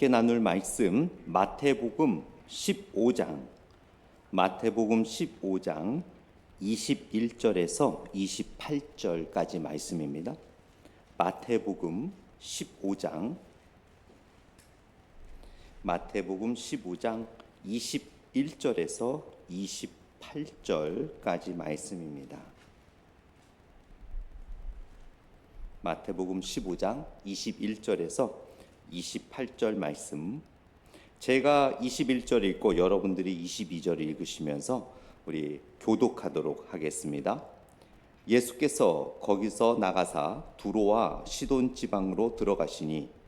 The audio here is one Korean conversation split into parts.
함께 나눌 말씀 마태복음 15장 21절에서 28절까지 말씀입니다. 마태복음 15장 21절에서 28절까지 말씀입니다. 마태복음 15장 21절에서 28절 말씀, 제가 21절 읽고 여러분들이 22절 읽으시면서 우리 교독하도록 하겠습니다. 예수께서 거기서 나가사 두로와 시돈 지방으로 들어가시니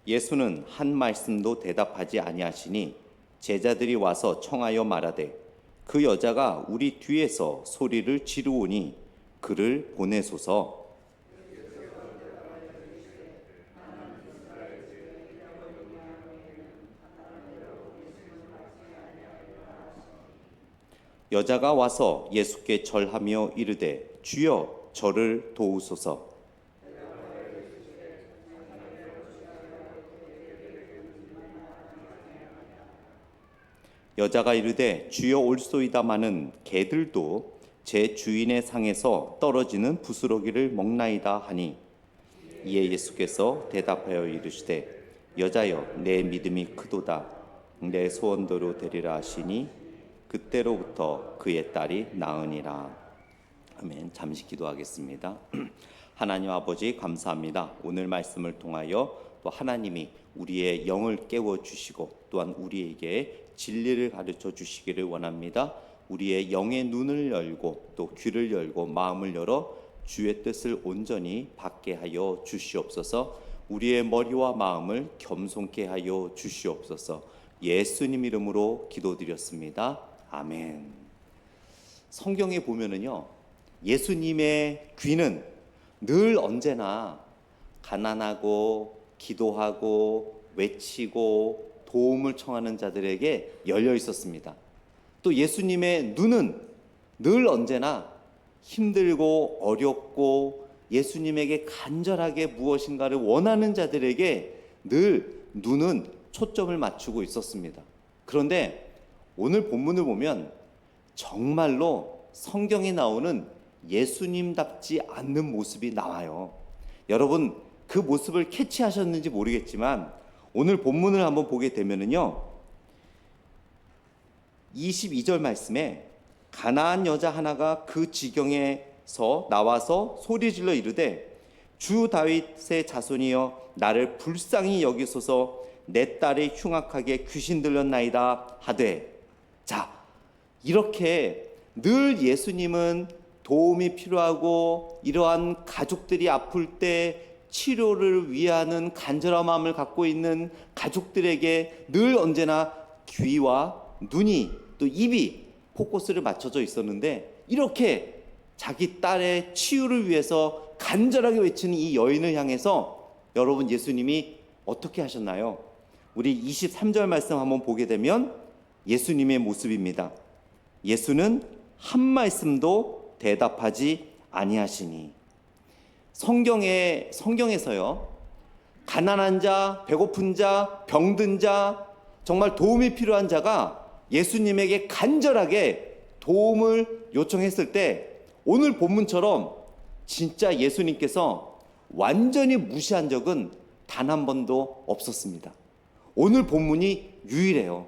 예수는 한 말씀도 대답하지 아니하시니 제자들이 와서 청하여 말하되 그 여자가 우리 뒤에서 소리를 지르오니 그를 보내소서. 여자가 와서 예수께 절하며 이르되 주여 저를 도우소서. 여자가 이르되 주여 올소이다마는 개들도 제 주인의 상에서 떨어지는 부스러기를 먹나이다 하니, 이에 예수께서 대답하여 이르시되 여자여 내 믿음이 크도다, 내 소원대로 되리라 하시니 그때로부터 그의 딸이 나으니라. 아멘. 잠시 기도하겠습니다. 하나님 아버지 감사합니다. 오늘 말씀을 통하여 또 하나님이 우리의 영을 깨워주시고 또한 우리에게 진리를 가르쳐 주시기를 원합니다. 우리의 영의 눈을 열고 또 귀를 열고 마음을 열어 주의 뜻을 온전히 받게 하여 주시옵소서. 우리의 머리와 마음을 겸손케 하여 주시옵소서. 예수님 이름으로 기도드렸습니다. 아멘. 성경에 보면은요, 예수님의 귀는 늘 언제나 가난하고 기도하고 외치고 도움을 청하는 자들에게 열려 있었습니다. 또 예수님의 눈은 늘 언제나 힘들고 어렵고 예수님에게 간절하게 무엇인가를 원하는 자들에게 늘 눈은 초점을 맞추고 있었습니다. 그런데 오늘 본문을 보면 정말로 성경에 나오는 예수님답지 않는 모습이 나와요. 여러분 그 모습을 캐치하셨는지 모르겠지만 오늘 본문을 한번 보게 되면은요, 22절 말씀에 가나안 여자 하나가 그 지경에서 나와서 소리질러 이르되 주 다윗의 자손이여 나를 불쌍히 여기소서, 내 딸이 흉악하게 귀신 들렸나이다 하되. 자, 이렇게 늘 예수님은 도움이 필요하고 이러한 가족들이 아플 때 치료를 위하는 간절한 마음을 갖고 있는 가족들에게 늘 언제나 귀와 눈이 또 입이 포커스를 맞춰져 있었는데, 이렇게 자기 딸의 치유를 위해서 간절하게 외치는 이 여인을 향해서 여러분 예수님이 어떻게 하셨나요? 우리 23절 말씀 한번 보게 되면 예수님의 모습입니다. 예수는 한 말씀도 대답하지 아니하시니. 성경에서요, 가난한 자, 배고픈 자, 병든 자, 정말 도움이 필요한 자가 예수님에게 간절하게 도움을 요청했을 때 오늘 본문처럼 진짜 예수님께서 완전히 무시한 적은 단 한 번도 없었습니다. 오늘 본문이 유일해요.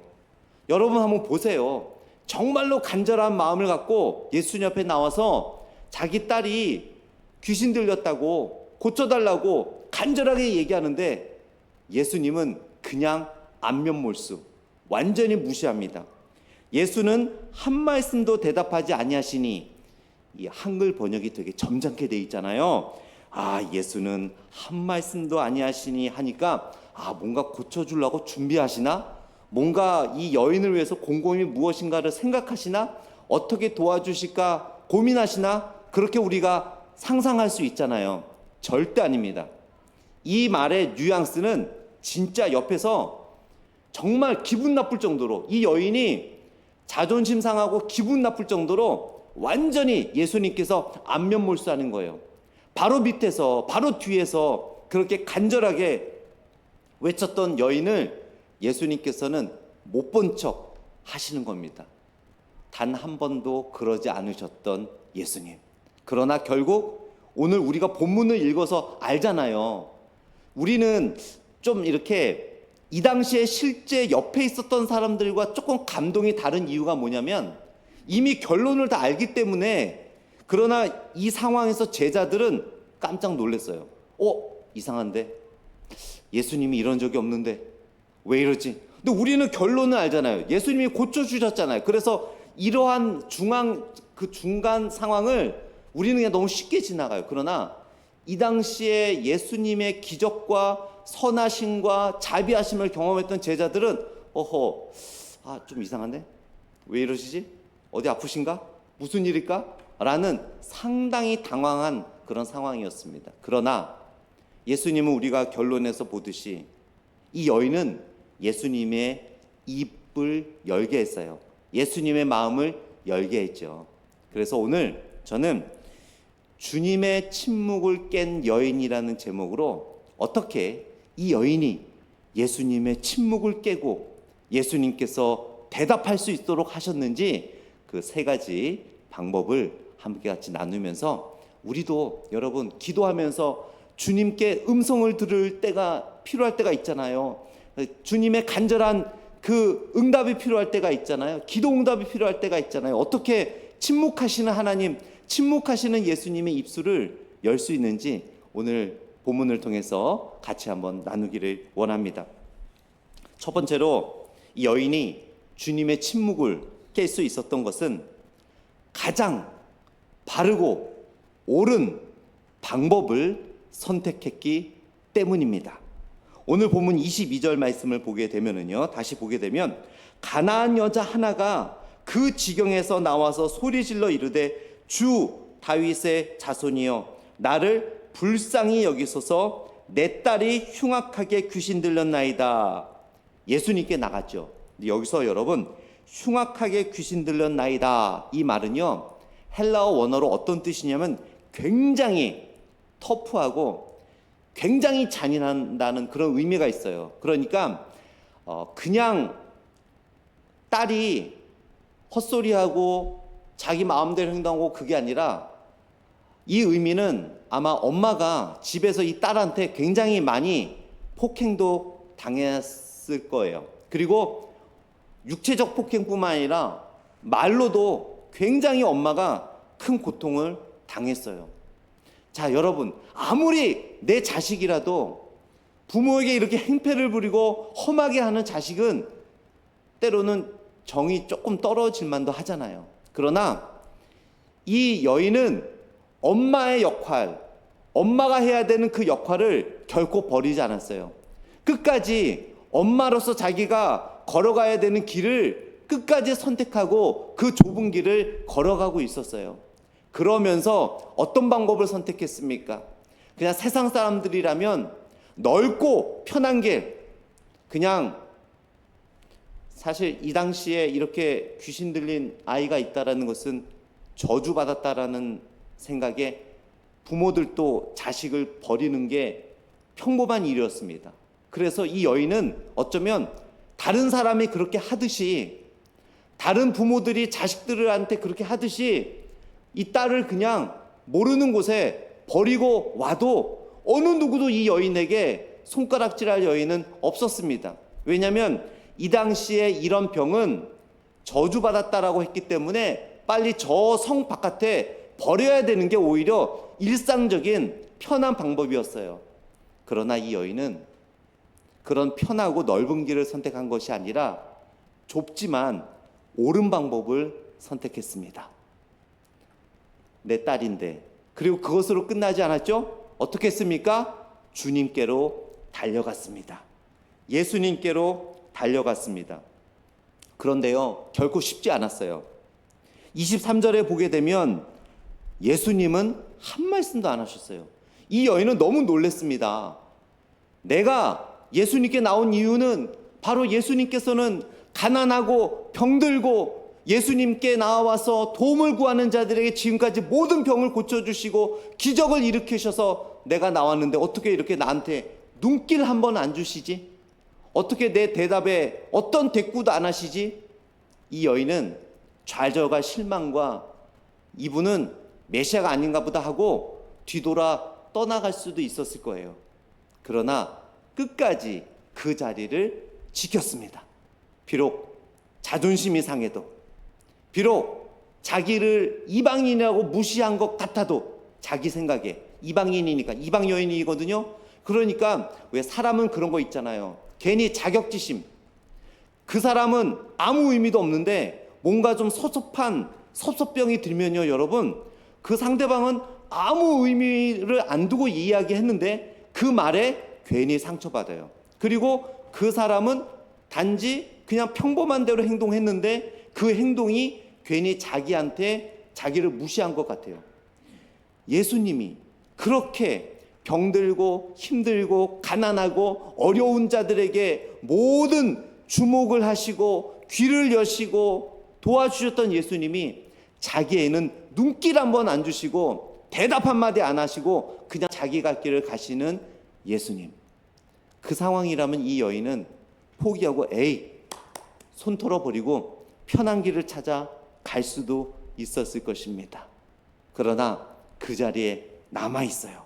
여러분 한번 보세요. 정말로 간절한 마음을 갖고 예수님 앞에 나와서 자기 딸이 귀신 들렸다고 고쳐달라고 간절하게 얘기하는데 예수님은 그냥 안면몰수, 완전히 무시합니다. 예수는 한 말씀도 대답하지 아니하시니, 이 한글 번역이 되게 점잖게 돼 있잖아요. 예수는 한 말씀도 아니하시니 하니까 뭔가 고쳐주려고 준비하시나? 뭔가 이 여인을 위해서 곰곰이 무엇인가를 생각하시나? 어떻게 도와주실까 고민하시나? 그렇게 우리가 상상할 수 있잖아요. 절대 아닙니다. 이 말의 뉘앙스는 진짜 옆에서 정말 기분 나쁠 정도로, 이 여인이 자존심 상하고 기분 나쁠 정도로 완전히 예수님께서 안면 몰수하는 거예요. 바로 밑에서, 바로 뒤에서 그렇게 간절하게 외쳤던 여인을 예수님께서는 못 본 척 하시는 겁니다. 단 한 번도 그러지 않으셨던 예수님. 그러나 결국 오늘 우리가 본문을 읽어서 알잖아요. 우리는 좀 이렇게 이 당시에 실제 옆에 있었던 사람들과 조금 감동이 다른 이유가 뭐냐면 이미 결론을 다 알기 때문에. 그러나 이 상황에서 제자들은 깜짝 놀랐어요. 이상한데? 예수님이 이런 적이 없는데 왜 이러지? 근데 우리는 결론을 알잖아요. 예수님이 고쳐주셨잖아요. 그래서 이러한 중간 상황을 우리는 그냥 너무 쉽게 지나가요. 그러나 이 당시에 예수님의 기적과 선하심과 자비하심을 경험했던 제자들은 좀 이상한데? 왜 이러시지? 어디 아프신가? 무슨 일일까? 라는 상당히 당황한 그런 상황이었습니다. 그러나 예수님은 우리가 결론에서 보듯이 이 여인은 예수님의 입을 열게 했어요. 예수님의 마음을 열게 했죠. 그래서 오늘 저는 주님의 침묵을 깬 여인이라는 제목으로 어떻게 이 여인이 예수님의 침묵을 깨고 예수님께서 대답할 수 있도록 하셨는지 그 세 가지 방법을 함께 같이 나누면서 우리도 여러분 기도하면서 주님께 음성을 들을 때가 필요할 때가 있잖아요. 주님의 간절한 그 응답이 필요할 때가 있잖아요. 기도 응답이 필요할 때가 있잖아요. 어떻게 침묵하시는 하나님, 침묵하시는 예수님의 입술을 열 수 있는지 오늘 본문을 통해서 같이 한번 나누기를 원합니다. 첫 번째로 이 여인이 주님의 침묵을 깰 수 있었던 것은 가장 바르고 옳은 방법을 선택했기 때문입니다. 오늘 본문 22절 말씀을 보게 되면은요, 다시 보게 되면 가나안 여자 하나가 그 지경에서 나와서 소리질러 이르되 주 다윗의 자손이여 나를 불쌍히 여기소서 내 딸이 흉악하게 귀신 들렸나이다. 예수님께 나갔죠. 여기서 여러분 흉악하게 귀신 들렸나이다 이 말은요 헬라어 원어로 어떤 뜻이냐면 굉장히 터프하고 굉장히 잔인한다는 그런 의미가 있어요. 그러니까 그냥 딸이 헛소리하고 자기 마음대로 행동하고 그게 아니라 이 의미는 아마 엄마가 집에서 이 딸한테 굉장히 많이 폭행도 당했을 거예요. 그리고 육체적 폭행뿐만 아니라 말로도 굉장히 엄마가 큰 고통을 당했어요. 자, 여러분, 아무리 내 자식이라도 부모에게 이렇게 행패를 부리고 험하게 하는 자식은 때로는 정이 조금 떨어질 만도 하잖아요. 그러나 이 여인은 엄마의 역할, 엄마가 해야 되는 그 역할을 결코 버리지 않았어요. 끝까지 엄마로서 자기가 걸어가야 되는 길을 끝까지 선택하고 그 좁은 길을 걸어가고 있었어요. 그러면서 어떤 방법을 선택했습니까? 그냥 세상 사람들이라면 넓고 편한 길, 그냥 사실 이 당시에 이렇게 귀신 들린 아이가 있다라는 것은 저주받았다라는 생각에 부모들도 자식을 버리는 게 평범한 일이었습니다. 그래서 이 여인은 어쩌면 다른 사람이 그렇게 하듯이, 다른 부모들이 자식들한테 그렇게 하듯이 이 딸을 그냥 모르는 곳에 버리고 와도 어느 누구도 이 여인에게 손가락질할 여인은 없었습니다. 왜냐하면 이 당시에 이런 병은 저주받았다라고 했기 때문에 빨리 저 성 바깥에 버려야 되는 게 오히려 일상적인 편한 방법이었어요. 그러나 이 여인은 그런 편하고 넓은 길을 선택한 것이 아니라 좁지만 옳은 방법을 선택했습니다. 내 딸인데. 그리고 그것으로 끝나지 않았죠? 어떻게 했습니까? 주님께로 달려갔습니다. 예수님께로 달려갔습니다. 그런데요, 결코 쉽지 않았어요. 23절에 보게 되면 예수님은 한 말씀도 안 하셨어요. 이 여인은 너무 놀랐습니다. 내가 예수님께 나온 이유는 바로 예수님께서는 가난하고 병들고 예수님께 나와서 도움을 구하는 자들에게 지금까지 모든 병을 고쳐주시고 기적을 일으키셔서 내가 나왔는데 어떻게 이렇게 나한테 눈길 한번 안 주시지? 어떻게 내 대답에 어떤 대꾸도 안 하시지? 이 여인은 좌절과 실망과 이분은 메시아가 아닌가 보다 하고 뒤돌아 떠나갈 수도 있었을 거예요. 그러나 끝까지 그 자리를 지켰습니다. 비록 자존심이 상해도, 비록 자기를 이방인이라고 무시한 것 같아도, 자기 생각에 이방인이니까, 이방 여인이거든요. 그러니까 왜 사람은 그런 거 있잖아요. 괜히 자격지심. 그 사람은 아무 의미도 없는데 뭔가 좀 섭섭병이 들면요, 여러분, 그 상대방은 아무 의미를 안 두고 이야기했는데 그 말에 괜히 상처받아요. 그리고 그 사람은 단지 그냥 평범한 대로 행동했는데 그 행동이 괜히 자기한테 자기를 무시한 것 같아요. 예수님이 그렇게 병들고 힘들고 가난하고 어려운 자들에게 모든 주목을 하시고 귀를 여시고 도와주셨던 예수님이 자기에는 눈길 한번 안 주시고 대답 한마디 안 하시고 그냥 자기 갈 길을 가시는 예수님. 그 상황이라면 이 여인은 포기하고 손 털어버리고 편한 길을 찾아 갈 수도 있었을 것입니다. 그러나 그 자리에 남아 있어요.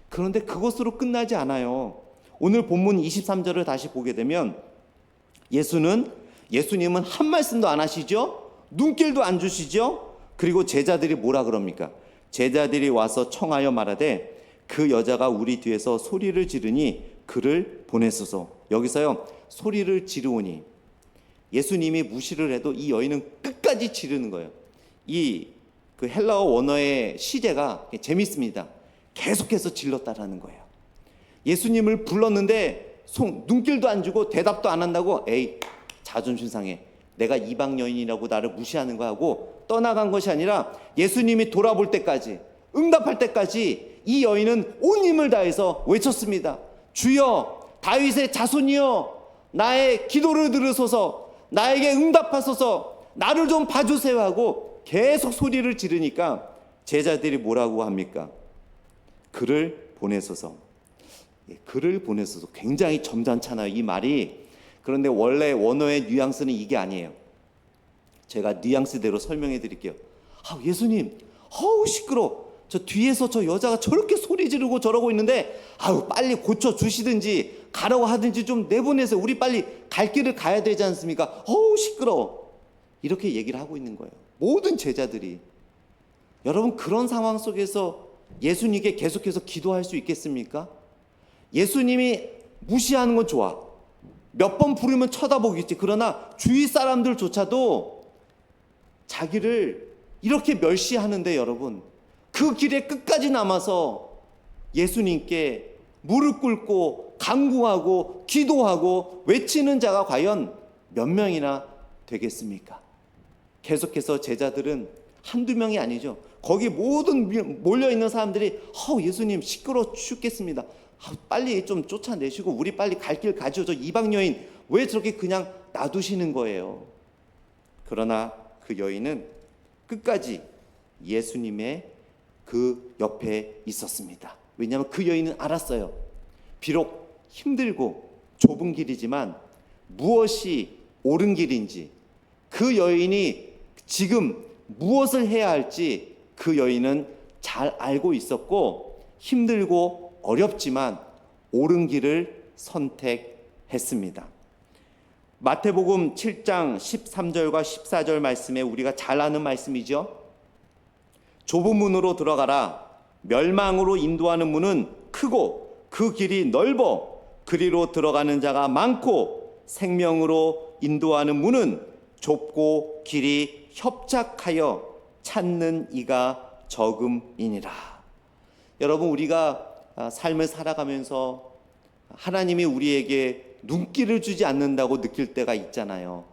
그런데 그것으로 끝나지 않아요. 오늘 본문 23절을 다시 보게 되면 예수님은 한 말씀도 안 하시죠? 눈길도 안 주시죠? 그리고 제자들이 뭐라 그럽니까? 제자들이 와서 청하여 말하되 그 여자가 우리 뒤에서 소리를 지르니 그를 보내소서. 여기서요, 소리를 지르오니, 예수님이 무시를 해도 이 여인은 끝까지 지르는 거예요. 그 헬라어 원어의 시제가 재밌습니다. 계속해서 질렀다라는 거예요. 예수님을 불렀는데 눈길도 안 주고 대답도 안 한다고 자존심 상해, 내가 이방 여인이라고 나를 무시하는 거 하고 떠나간 것이 아니라 예수님이 돌아볼 때까지, 응답할 때까지 이 여인은 온 힘을 다해서 외쳤습니다. 주여, 다윗의 자손이여, 나의 기도를 들으소서, 나에게 응답하소서, 나를 좀 봐주세요 하고 계속 소리를 지르니까 제자들이 뭐라고 합니까? 그를 보내소서. 그를 보내소서. 굉장히 점잖잖아요, 이 말이. 그런데 원래 원어의 뉘앙스는 이게 아니에요. 제가 뉘앙스대로 설명해 드릴게요. 예수님, 시끄러. 저 뒤에서 저 여자가 저렇게 소리 지르고 저러고 있는데 빨리 고쳐 주시든지 가라고 하든지 좀 내보내세요. 우리 빨리 갈 길을 가야 되지 않습니까? 시끄러워. 이렇게 얘기를 하고 있는 거예요, 모든 제자들이. 여러분, 그런 상황 속에서 예수님께 계속해서 기도할 수 있겠습니까? 예수님이 무시하는 건 좋아. 몇 번 부르면 쳐다보겠지. 그러나 주위 사람들조차도 자기를 이렇게 멸시하는데 여러분, 그 길에 끝까지 남아서 예수님께 무릎 꿇고 간구하고 기도하고 외치는 자가 과연 몇 명이나 되겠습니까? 계속해서 제자들은 한두 명이 아니죠. 거기 모든 몰려있는 사람들이 예수님 시끄러워 죽겠습니다. 빨리 좀 쫓아내시고 우리 빨리 갈 길 가죠. 저 이방 여인 왜 저렇게 그냥 놔두시는 거예요? 그러나 그 여인은 끝까지 예수님의 그 옆에 있었습니다. 왜냐하면 그 여인은 알았어요. 비록 힘들고 좁은 길이지만 무엇이 옳은 길인지, 그 여인이 지금 무엇을 해야 할지 그 여인은 잘 알고 있었고, 힘들고 어렵지만 옳은 길을 선택했습니다. 마태복음 7장 13절과 14절 말씀에 우리가 잘 아는 말씀이죠. 좁은 문으로 들어가라. 멸망으로 인도하는 문은 크고 그 길이 넓어 그리로 들어가는 자가 많고, 생명으로 인도하는 문은 좁고 길이 협착하여 찾는 이가 적음이니라. 여러분, 우리가 삶을 살아가면서 하나님이 우리에게 눈길을 주지 않는다고 느낄 때가 있잖아요.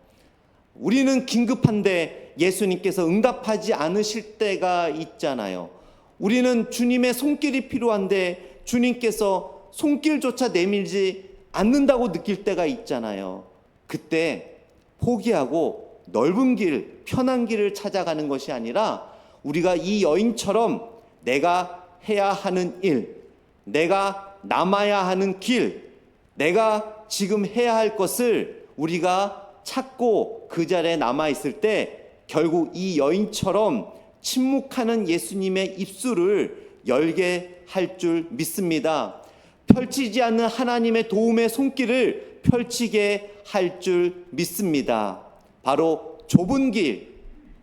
우리는 긴급한데 예수님께서 응답하지 않으실 때가 있잖아요. 우리는 주님의 손길이 필요한데 주님께서 손길조차 내밀지 않는다고 느낄 때가 있잖아요. 그때 포기하고 넓은 길, 편한 길을 찾아가는 것이 아니라 우리가 이 여인처럼 내가 해야 하는 일, 내가 남아야 하는 길, 내가 지금 해야 할 것을 우리가 찾고 그 자리에 남아있을 때 결국 이 여인처럼 침묵하는 예수님의 입술을 열게 할 줄 믿습니다. 펼치지 않는 하나님의 도움의 손길을 펼치게 할 줄 믿습니다. 바로 좁은 길,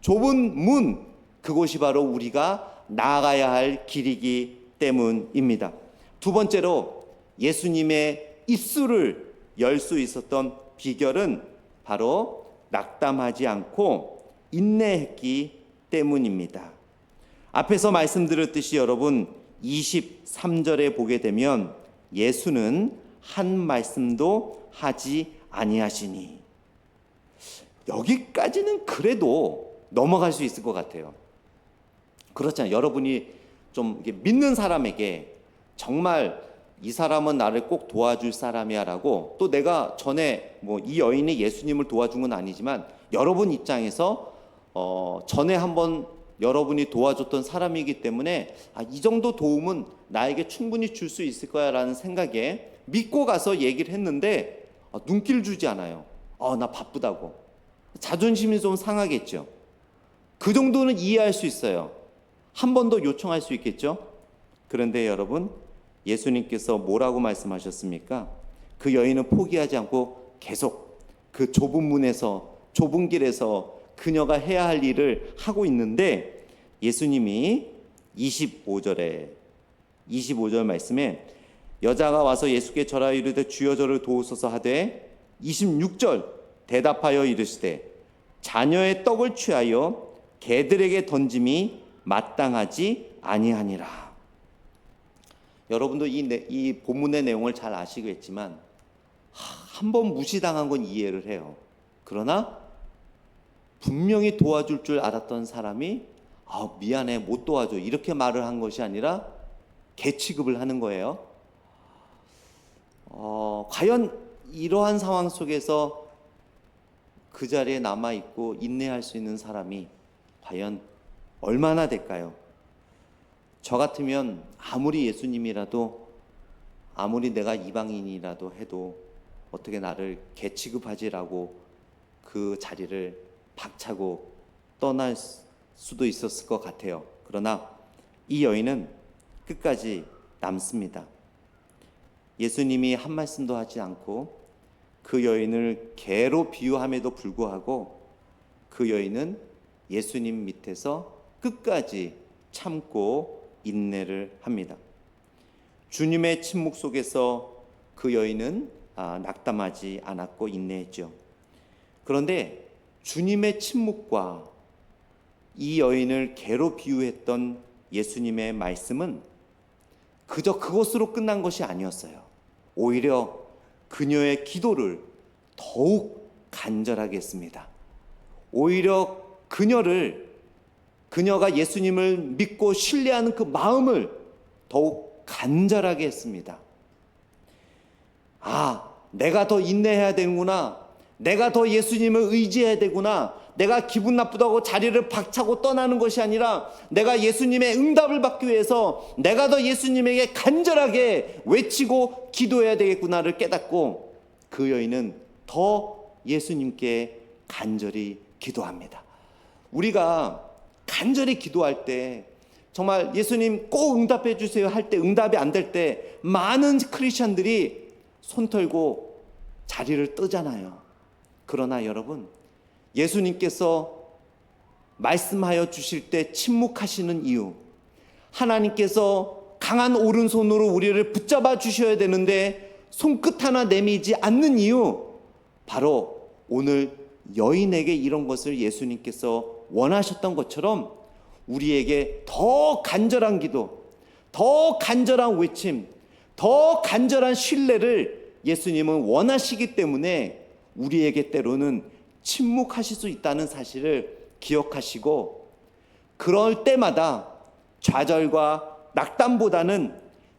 좁은 문, 그곳이 바로 우리가 나아가야 할 길이기 때문입니다. 두 번째로 예수님의 입술을 열 수 있었던 비결은 바로 낙담하지 않고 인내했기 때문입니다. 앞에서 말씀드렸듯이 여러분 23절에 보게 되면 예수는 한 말씀도 하지 아니하시니, 여기까지는 그래도 넘어갈 수 있을 것 같아요. 그렇잖아요. 여러분이 좀 믿는 사람에게 정말 이 사람은 나를 꼭 도와줄 사람이야 라고, 또 내가 전에 뭐 이 여인이 예수님을 도와준 건 아니지만 여러분 입장에서 전에 한번 여러분이 도와줬던 사람이기 때문에 이 정도 도움은 나에게 충분히 줄 수 있을 거야 라는 생각에 믿고 가서 얘기를 했는데 눈길 주지 않아요. 나 바쁘다고. 자존심이 좀 상하겠죠. 그 정도는 이해할 수 있어요. 한 번 더 요청할 수 있겠죠. 그런데 여러분, 예수님께서 뭐라고 말씀하셨습니까? 그 여인은 포기하지 않고 계속 그 좁은 문에서, 좁은 길에서 그녀가 해야 할 일을 하고 있는데, 예수님이 25절 말씀에 여자가 와서 예수께 절하여 이르되 주여 저를 도우소서 하되, 26절 대답하여 이르시되 자녀의 떡을 취하여 개들에게 던짐이 마땅하지 아니하니라. 여러분도 이 본문의 내용을 잘 아시겠지만 한번 무시당한 건 이해를 해요. 그러나 분명히 도와줄 줄 알았던 사람이 미안해 못 도와줘 이렇게 말을 한 것이 아니라 개 취급을 하는 거예요. 과연 이러한 상황 속에서 그 자리에 남아있고 인내할 수 있는 사람이 과연 얼마나 될까요? 저 같으면 아무리 예수님이라도, 아무리 내가 이방인이라도 해도 어떻게 나를 개 취급하지라고 그 자리를 박차고 떠날 수도 있었을 것 같아요. 그러나 이 여인은 끝까지 남습니다. 예수님이 한 말씀도 하지 않고 그 여인을 개로 비유함에도 불구하고 그 여인은 예수님 밑에서 끝까지 참고 인내를 합니다. 주님의 침묵 속에서 그 여인은 낙담하지 않았고 인내했죠. 그런데 주님의 침묵과 이 여인을 개로 비유했던 예수님의 말씀은 그저 그것으로 끝난 것이 아니었어요. 오히려 그녀의 기도를 더욱 간절하게 했습니다. 오히려 그녀가 예수님을 믿고 신뢰하는 그 마음을 더욱 간절하게 했습니다. 내가 더 인내해야 되는구나. 내가 더 예수님을 의지해야 되구나. 내가 기분 나쁘다고 자리를 박차고 떠나는 것이 아니라 내가 예수님의 응답을 받기 위해서 내가 더 예수님에게 간절하게 외치고 기도해야 되겠구나를 깨닫고 그 여인은 더 예수님께 간절히 기도합니다. 우리가 간절히 기도할 때 정말 예수님 꼭 응답해 주세요 할 때 응답이 안 될 때 많은 크리스천들이 손 털고 자리를 뜨잖아요. 그러나 여러분, 예수님께서 말씀하여 주실 때 침묵하시는 이유, 하나님께서 강한 오른손으로 우리를 붙잡아 주셔야 되는데 손끝 하나 내미지 않는 이유, 바로 오늘 여인에게 이런 것을 예수님께서 원하셨던 것처럼 우리에게 더 간절한 기도, 더 간절한 외침, 더 간절한 신뢰를 예수님은 원하시기 때문에 우리에게 때로는 침묵하실 수 있다는 사실을 기억하시고, 그럴 때마다 좌절과 낙담보다는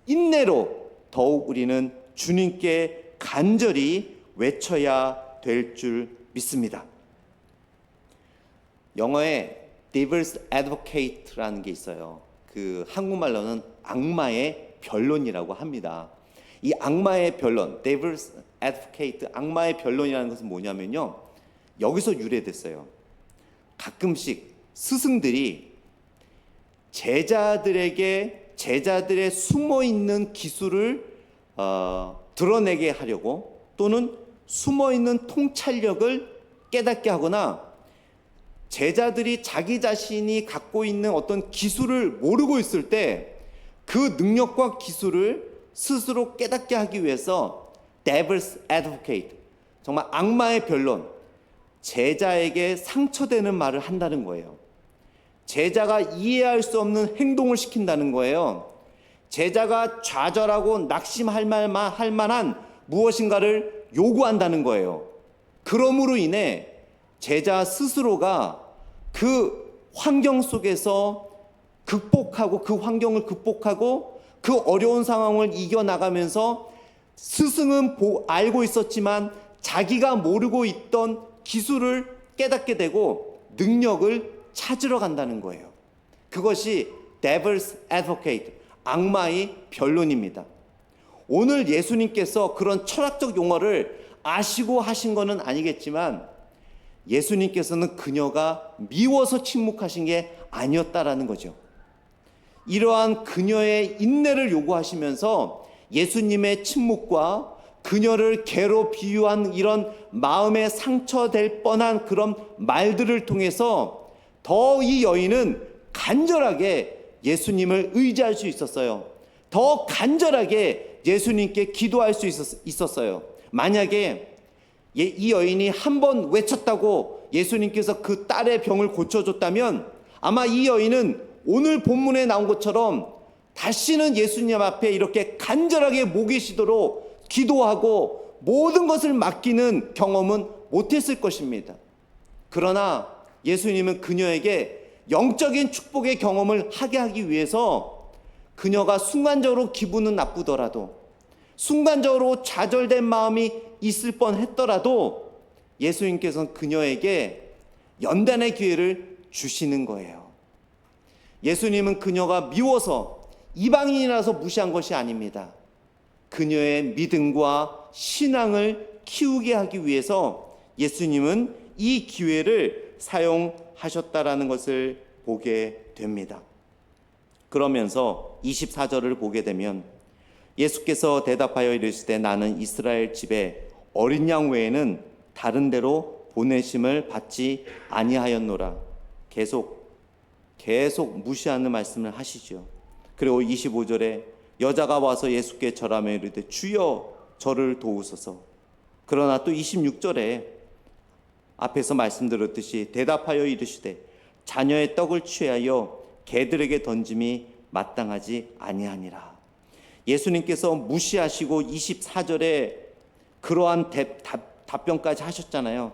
인내로 더욱 우리는 주님께 간절히 외쳐야 될 줄 믿습니다. 영어에 Devil's Advocate라는 게 있어요. 그 한국말로는 악마의 변론이라고 합니다. 이 악마의 변론, Devil's Advocate, 악마의 변론이라는 것은 뭐냐면요, 여기서 유래됐어요. 가끔씩 스승들이 제자들의 숨어있는 기술을 드러내게 하려고, 또는 숨어있는 통찰력을 깨닫게 하거나, 제자들이 자기 자신이 갖고 있는 어떤 기술을 모르고 있을 때 그 능력과 기술을 스스로 깨닫게 하기 위해서 Devil's Advocate, 정말 악마의 변론, 제자에게 상처되는 말을 한다는 거예요. 제자가 이해할 수 없는 행동을 시킨다는 거예요. 제자가 좌절하고 낙심할 만한 무엇인가를 요구한다는 거예요. 그러므로 인해 제자 스스로가 그 환경 속에서 그 환경을 극복하고 그 어려운 상황을 이겨나가면서 스승은 알고 있었지만 자기가 모르고 있던 기술을 깨닫게 되고 능력을 찾으러 간다는 거예요. 그것이 Devil's Advocate, 악마의 변론입니다. 오늘 예수님께서 그런 철학적 용어를 아시고 하신 것은 아니겠지만 예수님께서는 그녀가 미워서 침묵하신 게 아니었다라는 거죠. 이러한 그녀의 인내를 요구하시면서 예수님의 침묵과 그녀를 개로 비유한 이런 마음에 상처될 뻔한 그런 말들을 통해서 더 이 여인은 간절하게 예수님을 의지할 수 있었어요. 더 간절하게 예수님께 기도할 수 있었어요. 만약에 이 여인이 한 번 외쳤다고 예수님께서 그 딸의 병을 고쳐줬다면 아마 이 여인은 오늘 본문에 나온 것처럼 다시는 예수님 앞에 이렇게 간절하게 목이 쉬도록 기도하고 모든 것을 맡기는 경험은 못했을 것입니다. 그러나 예수님은 그녀에게 영적인 축복의 경험을 하게 하기 위해서 그녀가 순간적으로 기분은 나쁘더라도, 순간적으로 좌절된 마음이 있을 뻔했더라도 예수님께서는 그녀에게 연단의 기회를 주시는 거예요. 예수님은 그녀가 미워서 이방인이라서 무시한 것이 아닙니다. 그녀의 믿음과 신앙을 키우게 하기 위해서 예수님은 이 기회를 사용하셨다라는 것을 보게 됩니다. 그러면서 24절을 보게 되면 예수께서 대답하여 이르시되 나는 이스라엘 집에 어린 양 외에는 다른 데로 보내심을 받지 아니하였노라. 계속 무시하는 말씀을 하시죠. 그리고 25절에 여자가 와서 예수께 절하며 이르되 주여 저를 도우소서. 그러나 또 26절에 앞에서 말씀드렸듯이 대답하여 이르시되 자녀의 떡을 취하여 개들에게 던짐이 마땅하지 아니하니라. 예수님께서 무시하시고 24절에 그러한 답변까지 하셨잖아요.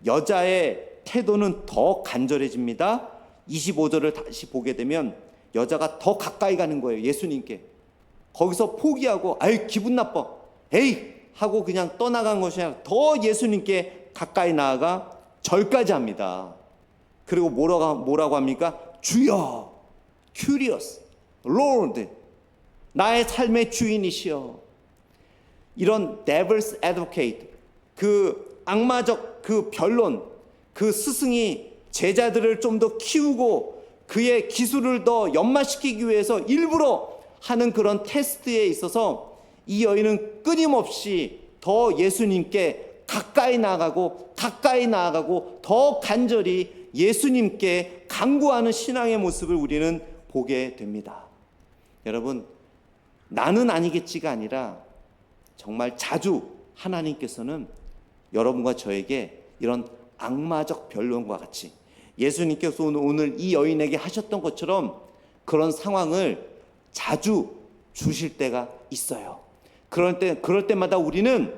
여자의 태도는 더 간절해집니다. 25절을 다시 보게 되면 여자가 더 가까이 가는 거예요. 예수님께. 거기서 포기하고 아이 기분 나빠 에이 하고 그냥 떠나간 것이 아니라 더 예수님께 가까이 나아가 절까지 합니다. 그리고 뭐라고 합니까? 주여, Curious, Lord, 나의 삶의 주인이시여. 이런 Devil's Advocate, 그 악마적 그 변론, 그 스승이 제자들을 좀 더 키우고 그의 기술을 더 연마시키기 위해서 일부러 하는 그런 테스트에 있어서 이 여인은 끊임없이 더 예수님께 가까이 나아가고 더 간절히 예수님께 간구하는 신앙의 모습을 우리는 보게 됩니다. 여러분, 나는 아니겠지가 아니라 정말 자주 하나님께서는 여러분과 저에게 이런 악마적 변론과 같이 예수님께서 오늘 이 여인에게 하셨던 것처럼 그런 상황을 자주 주실 때가 있어요. 그럴 때마다 우리는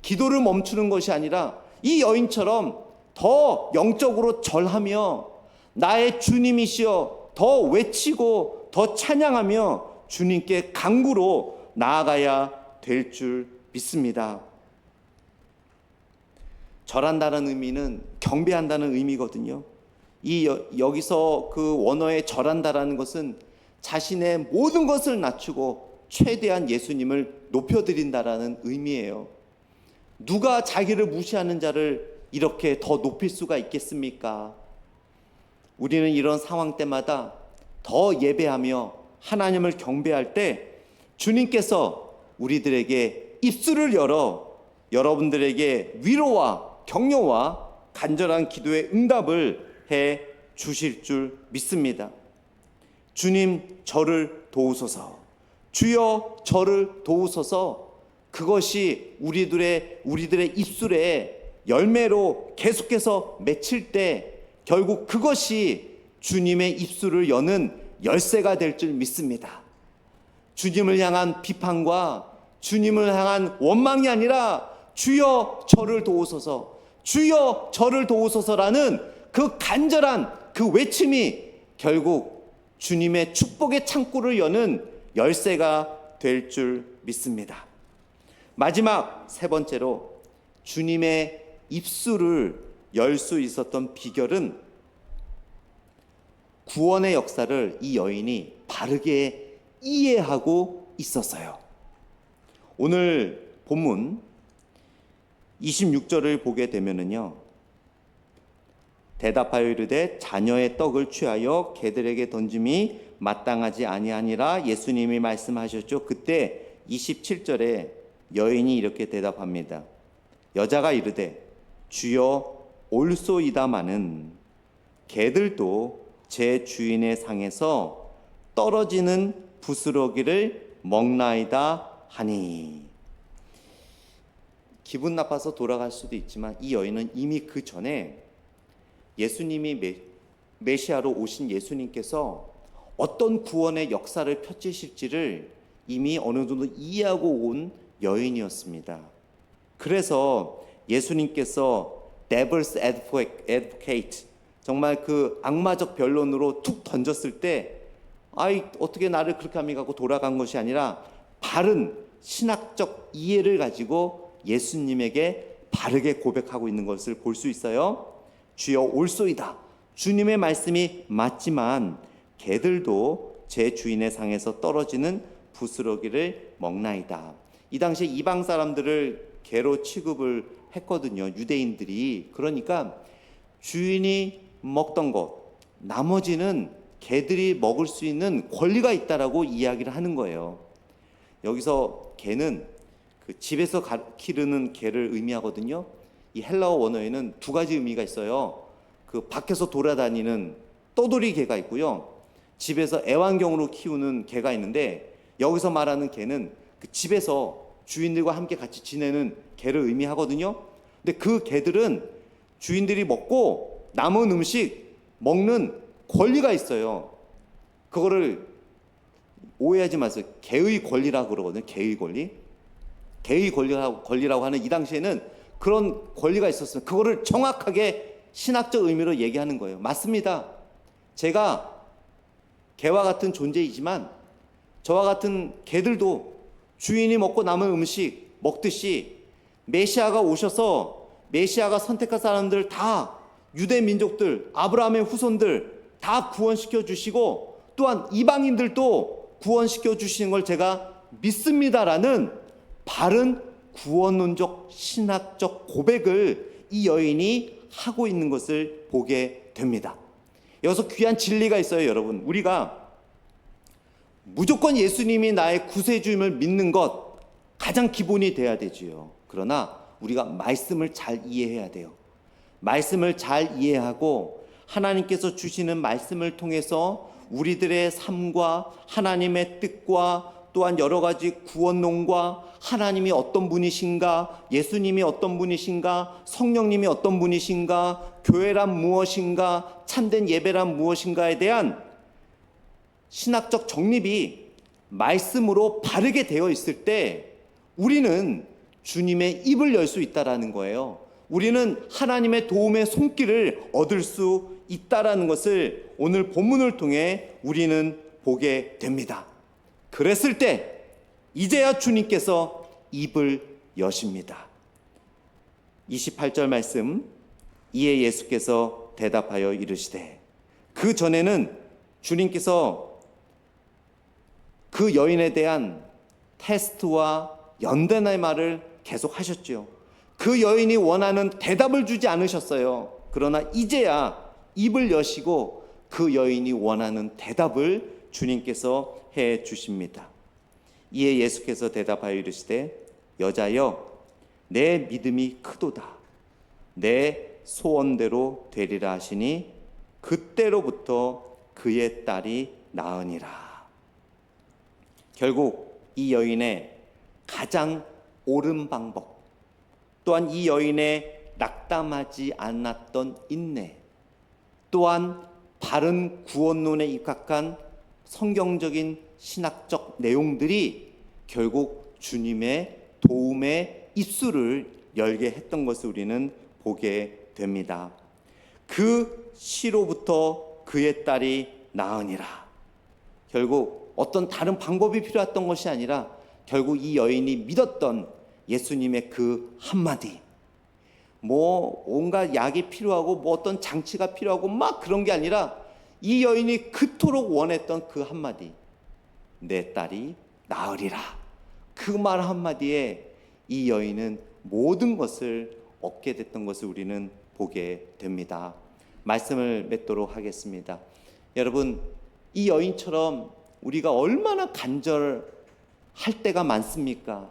기도를 멈추는 것이 아니라 이 여인처럼 더 영적으로 절하며 나의 주님이시여 더 외치고 더 찬양하며 주님께 간구로 나아가야 될 줄 믿습니다. 절한다는 의미는 경배한다는 의미거든요. 여기서 그 원어의 절한다라는 것은 자신의 모든 것을 낮추고 최대한 예수님을 높여드린다라는 의미예요. 누가 자기를 무시하는 자를 이렇게 더 높일 수가 있겠습니까? 우리는 이런 상황 때마다 더 예배하며 하나님을 경배할 때 주님께서 우리들에게 입술을 열어 여러분들에게 위로와 격려와 간절한 기도의 응답을 해 주실 줄 믿습니다. 주님, 저를 도우소서. 주여, 저를 도우소서. 그것이 우리들의 입술에 열매로 계속해서 맺힐 때 결국 그것이 주님의 입술을 여는 열쇠가 될 줄 믿습니다. 주님을 향한 비판과 주님을 향한 원망이 아니라 주여 저를 도우소서, 주여 저를 도우소서라는 그 간절한 그 외침이 결국 주님의 축복의 창구를 여는 열쇠가 될 줄 믿습니다. 마지막 세 번째로 주님의 입술을 열 수 있었던 비결은 구원의 역사를 이 여인이 바르게 이해하고 있었어요. 오늘 본문 26절을 보게 되면은요, 대답하여 이르되 자녀의 떡을 취하여 개들에게 던짐이 마땅하지 아니하니라 예수님이 말씀하셨죠. 그때 27절에 여인이 이렇게 대답합니다. 여자가 이르되 주여 올소이다마는 개들도 제 주인의 상에서 떨어지는 부스러기를 먹나이다 하니. 기분 나빠서 돌아갈 수도 있지만 이 여인은 이미 그 전에 예수님이 메시아로 오신 예수님께서 어떤 구원의 역사를 펼치실지를 이미 어느 정도 이해하고 온 여인이었습니다. 그래서 예수님께서 Devil's Advocate, 정말 그 악마적 변론으로 툭 던졌을 때 어떻게 나를 그렇게 합니까 하고 돌아간 것이 아니라 바른 신학적 이해를 가지고 예수님에게 바르게 고백하고 있는 것을 볼 수 있어요. 주여 올소이다. 주님의 말씀이 맞지만 개들도 제 주인의 상에서 떨어지는 부스러기를 먹나이다. 이 당시에 이방 사람들을 개로 취급을 했거든요. 유대인들이. 그러니까 주인이 먹던 것, 나머지는 개들이 먹을 수 있는 권리가 있다라고 이야기를 하는 거예요. 여기서 개는 그 집에서 기르는 개를 의미하거든요. 이 헬라어 원어에는 두 가지 의미가 있어요. 그 밖에서 돌아다니는 떠돌이 개가 있고요. 집에서 애완경으로 키우는 개가 있는데 여기서 말하는 개는 그 집에서 주인들과 함께 같이 지내는 개를 의미하거든요. 근데 그 개들은 주인들이 먹고 남은 음식 먹는 권리가 있어요. 그거를 오해하지 마세요. 개의 권리라고 그러거든요. 개의 권리. 개의 권리라고 하는 이 당시에는 그런 권리가 있었어요. 그거를 정확하게 신학적 의미로 얘기하는 거예요. 맞습니다. 제가 개와 같은 존재이지만 저와 같은 개들도 주인이 먹고 남은 음식 먹듯이 메시아가 오셔서 메시아가 선택한 사람들 다 유대 민족들, 아브라함의 후손들 다 구원시켜 주시고 또한 이방인들도 구원시켜 주시는 걸 제가 믿습니다라는 바른 구원론적 신학적 고백을 이 여인이 하고 있는 것을 보게 됩니다. 여기서 귀한 진리가 있어요, 여러분. 우리가 무조건 예수님이 나의 구세주임을 믿는 것 가장 기본이 돼야 되지요. 그러나 우리가 말씀을 잘 이해해야 돼요. 말씀을 잘 이해하고 하나님께서 주시는 말씀을 통해서 우리들의 삶과 하나님의 뜻과 또한 여러 가지 구원론과 하나님이 어떤 분이신가, 예수님이 어떤 분이신가, 성령님이 어떤 분이신가, 교회란 무엇인가, 참된 예배란 무엇인가에 대한 신학적 정립이 말씀으로 바르게 되어 있을 때 우리는 주님의 입을 열 수 있다라는 거예요. 우리는 하나님의 도움의 손길을 얻을 수 있다라는 것을 오늘 본문을 통해 우리는 보게 됩니다. 그랬을 때 이제야 주님께서 입을 여십니다. 28절 말씀, 이에 예수께서 대답하여 이르시되, 그 전에는 주님께서 그 여인에 대한 테스트와 연단의 말을 계속 하셨죠. 그 여인이 원하는 대답을 주지 않으셨어요. 그러나 이제야 입을 여시고 그 여인이 원하는 대답을 주님께서 해 주십니다. 이에 예수께서 대답하여 이르시되, 여자여, 내 믿음이 크도다. 내 소원대로 되리라 하시니 그때로부터 그의 딸이 나으니라. 결국 이 여인의 가장 옳은 방법, 또한 이 여인의 낙담하지 않았던 인내, 또한 바른 구원론에 입각한 성경적인 신학적 내용들이 결국 주님의 도움의 입술을 열게 했던 것을 우리는 보게 됩니다. 그 시로부터 그의 딸이 나으니라. 결국 어떤 다른 방법이 필요했던 것이 아니라 결국 이 여인이 믿었던 예수님의 그 한마디, 온갖 약이 필요하고 어떤 장치가 필요하고 막 그런 게 아니라 이 여인이 그토록 원했던 그 한마디, 내 딸이 나으리라. 그 말 한마디에 이 여인은 모든 것을 얻게 됐던 것을 우리는 보게 됩니다. 말씀을 맺도록 하겠습니다. 여러분, 이 여인처럼 우리가 얼마나 간절할 때가 많습니까?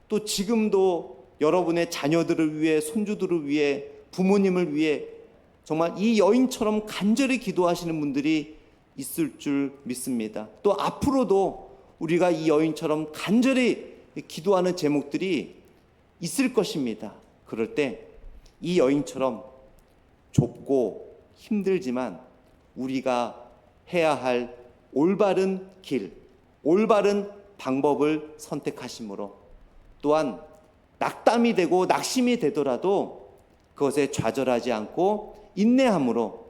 또 지금도 여러분의 자녀들을 위해, 손주들을 위해, 부모님을 위해 정말 이 여인처럼 간절히 기도하시는 분들이 있을 줄 믿습니다. 또 앞으로도 우리가 이 여인처럼 간절히 기도하는 제목들이 있을 것입니다. 그럴 때 이 여인처럼 좁고 힘들지만 우리가 해야 할 올바른 길, 올바른 방법을 선택하심으로, 또한 낙담이 되고 낙심이 되더라도 그것에 좌절하지 않고 인내함으로,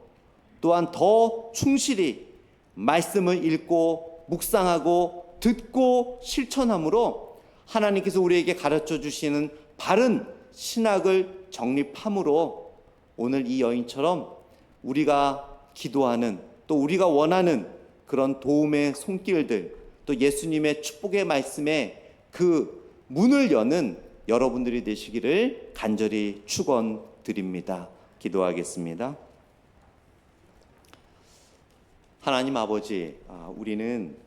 또한 더 충실히 말씀을 읽고 묵상하고 듣고 실천함으로 하나님께서 우리에게 가르쳐 주시는 바른 신학을 정립함으로 오늘 이 여인처럼 우리가 기도하는, 또 우리가 원하는 그런 도움의 손길들, 또 예수님의 축복의 말씀에 그 문을 여는 여러분들이 되시기를 간절히 축원드립니다. 기도하겠습니다. 하나님 아버지, 우리는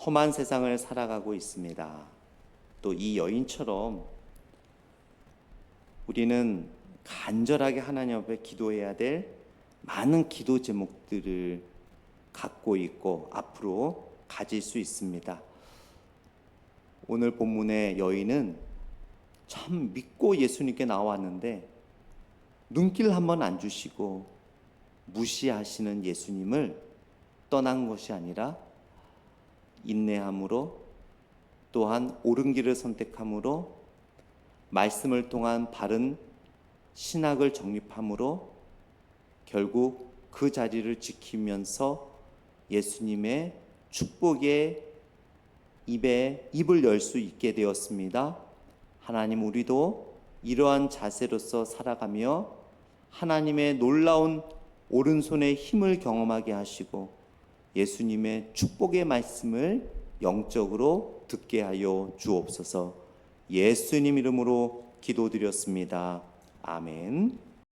험한 세상을 살아가고 있습니다. 또 이 여인처럼 우리는 간절하게 하나님 앞에 기도해야 될 많은 기도 제목들을 갖고 있고 앞으로 가질 수 있습니다. 오늘 본문의 여인은 참 믿고 예수님께 나왔는데 눈길 한번 안 주시고 무시하시는 예수님을 떠난 것이 아니라 인내함으로, 또한 옳은 길을 선택함으로, 말씀을 통한 바른 신학을 정립함으로 결국 그 자리를 지키면서 예수님의 축복의 입을 열 수 있게 되었습니다. 하나님, 우리도 이러한 자세로서 살아가며 하나님의 놀라운 오른손의 힘을 경험하게 하시고 예수님의 축복의 말씀을 영적으로 듣게 하여 주옵소서. 예수님 이름으로 기도드렸습니다. 아멘.